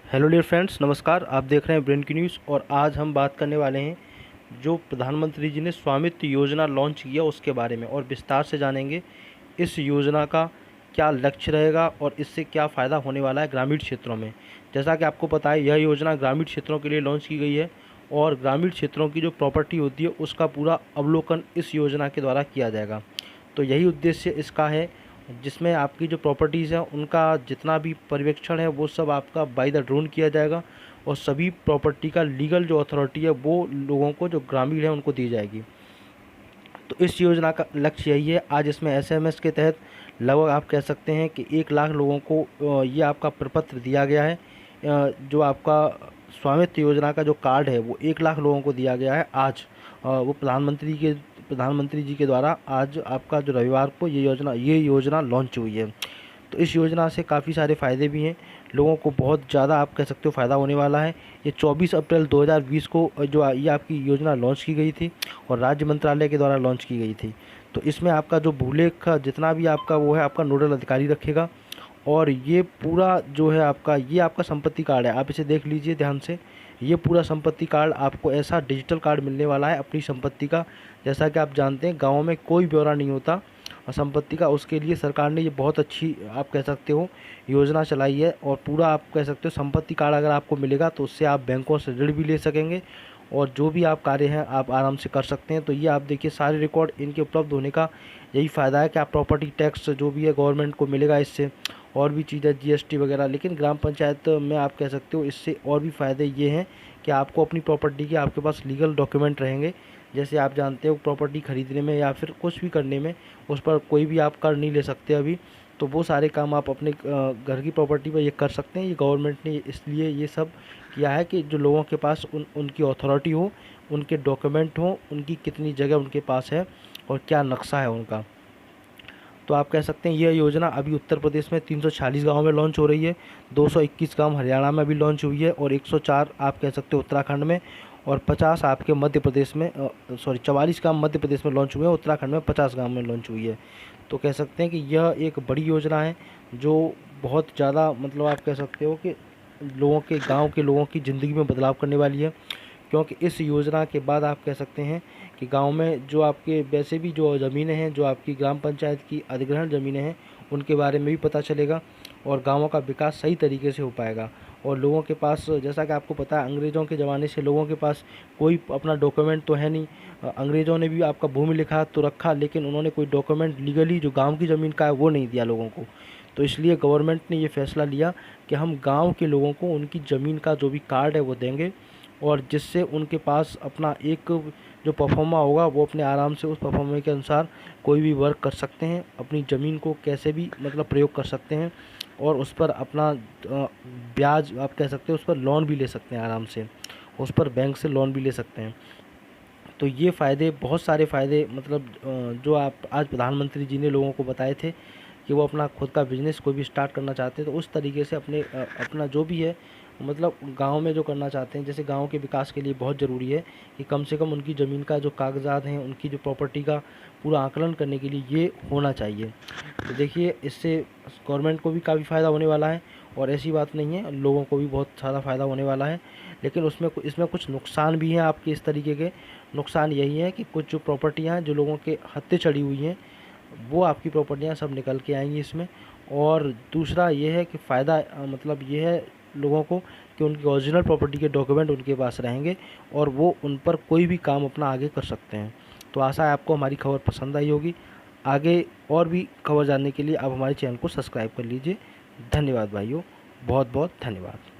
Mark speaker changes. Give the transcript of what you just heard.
Speaker 1: Hello dear friends, नमस्कार। आप देख रहे हैं ब्रेन की न्यूज़ और आज हम बात करने वाले हैं जो प्रधानमंत्री जी ने स्वामित्व योजना लॉन्च किया उसके बारे में, और विस्तार से जानेंगे इस योजना का क्या लक्ष्य रहेगा और इससे क्या फ़ायदा होने वाला है ग्रामीण क्षेत्रों में। जैसा कि आपको पता है, यह योजना ग्रामीण क्षेत्रों के लिए लॉन्च की गई है और ग्रामीण क्षेत्रों की जो प्रॉपर्टी होती है उसका पूरा अवलोकन इस योजना के द्वारा किया जाएगा। तो यही उद्देश्य इसका है, जिसमें आपकी जो प्रॉपर्टीज़ हैं उनका जितना भी पर्यवेक्षण है वो सब आपका बाय द ड्रोन किया जाएगा और सभी प्रॉपर्टी का लीगल जो अथॉरिटी है वो लोगों को, जो ग्रामीण है, उनको दी जाएगी। तो इस योजना का लक्ष्य यही है। आज इसमें एसएमएस के तहत लगभग आप कह सकते हैं कि 1 लाख लोगों को ये आपका प्रपत्र दिया गया है। जो आपका स्वामित्व योजना का जो कार्ड है वो 1 लाख लोगों को दिया गया है आज। वो प्रधानमंत्री जी के द्वारा आज आपका जो रविवार को ये योजना लॉन्च हुई है। तो इस योजना से काफ़ी सारे फ़ायदे भी हैं, लोगों को बहुत ज़्यादा आप कह सकते हो फ़ायदा होने वाला है। ये 24 अप्रैल 2020 को जो ये आपकी योजना लॉन्च की गई थी और राज्य मंत्रालय के द्वारा लॉन्च की गई थी। तो इसमें आपका जो भूलेख का जितना भी आपका वो है, आपका नोडल अधिकारी रखेगा। और ये पूरा जो है ये आपका संपत्ति कार्ड है, आप इसे देख लीजिए ध्यान से। ये पूरा संपत्ति कार्ड आपको ऐसा डिजिटल कार्ड मिलने वाला है अपनी संपत्ति का। जैसा कि आप जानते हैं, गाँव में कोई ब्यौरा नहीं होता संपत्ति का, उसके लिए सरकार ने ये बहुत अच्छी आप कह सकते हो योजना चलाई है। और पूरा आप कह सकते हो संपत्ति कार्ड अगर आपको मिलेगा तो उससे आप बैंकों से ऋण भी ले सकेंगे और जो भी आप कार्य हैं आप आराम से कर सकते हैं। तो ये आप देखिए, सारे रिकॉर्ड इनके उपलब्ध होने का यही फ़ायदा है कि आप प्रॉपर्टी टैक्स जो भी है गवर्नमेंट को मिलेगा इससे, और भी चीज़ें जीएसटी वगैरह। लेकिन ग्राम पंचायत में आप कह सकते हो इससे और भी फ़ायदे ये हैं कि आपको अपनी प्रॉपर्टी के आपके पास लीगल डॉक्यूमेंट रहेंगे। जैसे आप जानते हो, प्रॉपर्टी ख़रीदने में या फिर कुछ भी करने में उस पर कोई भी आप कर नहीं ले सकते अभी। तो वो सारे काम आप अपने घर की प्रॉपर्टी पर ये कर सकते हैं। ये गवर्नमेंट ने इसलिए ये सब किया है कि जो लोगों के पास उनकी अथॉरिटी हो, उनके डॉक्यूमेंट हो, उनकी कितनी जगह उनके पास है और क्या नक्शा है उनका। तो आप कह सकते हैं यह योजना अभी उत्तर प्रदेश में 346 गाँव में लॉन्च हो रही है, 221 गाँव हरियाणा में भी लॉन्च हुई है और 104 आप कह सकते हो उत्तराखंड में, और 50 आपके मध्य प्रदेश में 44 गाँव मध्य प्रदेश में लॉन्च हुए हैं, उत्तराखंड में 50 गाँव में लॉन्च हुई है। तो कह सकते हैं कि यह एक बड़ी योजना है जो बहुत ज़्यादा मतलब आप कह सकते हो कि गाँव के लोगों की ज़िंदगी में बदलाव करने वाली है। क्योंकि इस योजना के बाद आप कह सकते हैं कि गांव में जो आपके वैसे भी जो ज़मीनें हैं, जो आपकी ग्राम पंचायत की अधिग्रहण ज़मीनें हैं, उनके बारे में भी पता चलेगा और गांवों का विकास सही तरीके से हो पाएगा। और लोगों के पास, जैसा कि आपको पता है, अंग्रेज़ों के ज़माने से लोगों के पास कोई अपना डॉक्यूमेंट तो है नहीं। अंग्रेज़ों ने भी आपका भूमि लिखा तो रखा, लेकिन उन्होंने कोई डॉक्यूमेंट लीगली जो गाँव की ज़मीन का है वो नहीं दिया लोगों को। तो इसलिए गवर्नमेंट ने ये फैसला लिया कि हम गाँव के लोगों को उनकी ज़मीन का जो भी कार्ड है वो देंगे, और जिससे उनके पास अपना एक जो परफॉर्मा होगा वो अपने आराम से उस परफॉर्मे के अनुसार कोई भी वर्क कर सकते हैं, अपनी ज़मीन को कैसे भी मतलब प्रयोग कर सकते हैं और उस पर अपना ब्याज आप कह सकते हो, उस पर लोन भी ले सकते हैं आराम से, उस पर बैंक से लोन भी ले सकते हैं। तो ये फ़ायदे, बहुत सारे फ़ायदे मतलब जो आप आज प्रधानमंत्री जी ने लोगों को बताए थे कि वो अपना खुद का बिज़नेस कोई भी स्टार्ट करना चाहते हैं तो उस तरीके से अपना जो भी है मतलब गांव में जो करना चाहते हैं, जैसे गांव के विकास के लिए बहुत ज़रूरी है कि कम से कम उनकी ज़मीन का जो कागजात हैं, उनकी जो प्रॉपर्टी का पूरा आकलन करने के लिए ये होना चाहिए। तो देखिए, इससे गवर्नमेंट को भी काफ़ी फ़ायदा होने वाला है और ऐसी बात नहीं है, लोगों को भी बहुत सारा फ़ायदा होने वाला है। लेकिन इसमें कुछ नुकसान भी हैं आपके इस तरीके के। नुकसान यही है कि कुछ जो प्रॉपर्टियाँ हैं जो लोगों के हत्थे चढ़ी हुई हैं, वो आपकी प्रॉपर्टियाँ सब निकल के आएंगी इसमें। और दूसरा ये है कि फ़ायदा मतलब ये है लोगों को कि उनकी ओरिजिनल प्रॉपर्टी के डॉक्यूमेंट उनके पास रहेंगे और वो उन पर कोई भी काम अपना आगे कर सकते हैं। तो आशा है आपको हमारी खबर पसंद आई होगी। आगे और भी खबर जानने के लिए आप हमारे चैनल को सब्सक्राइब कर लीजिए। धन्यवाद भाइयों, बहुत बहुत धन्यवाद।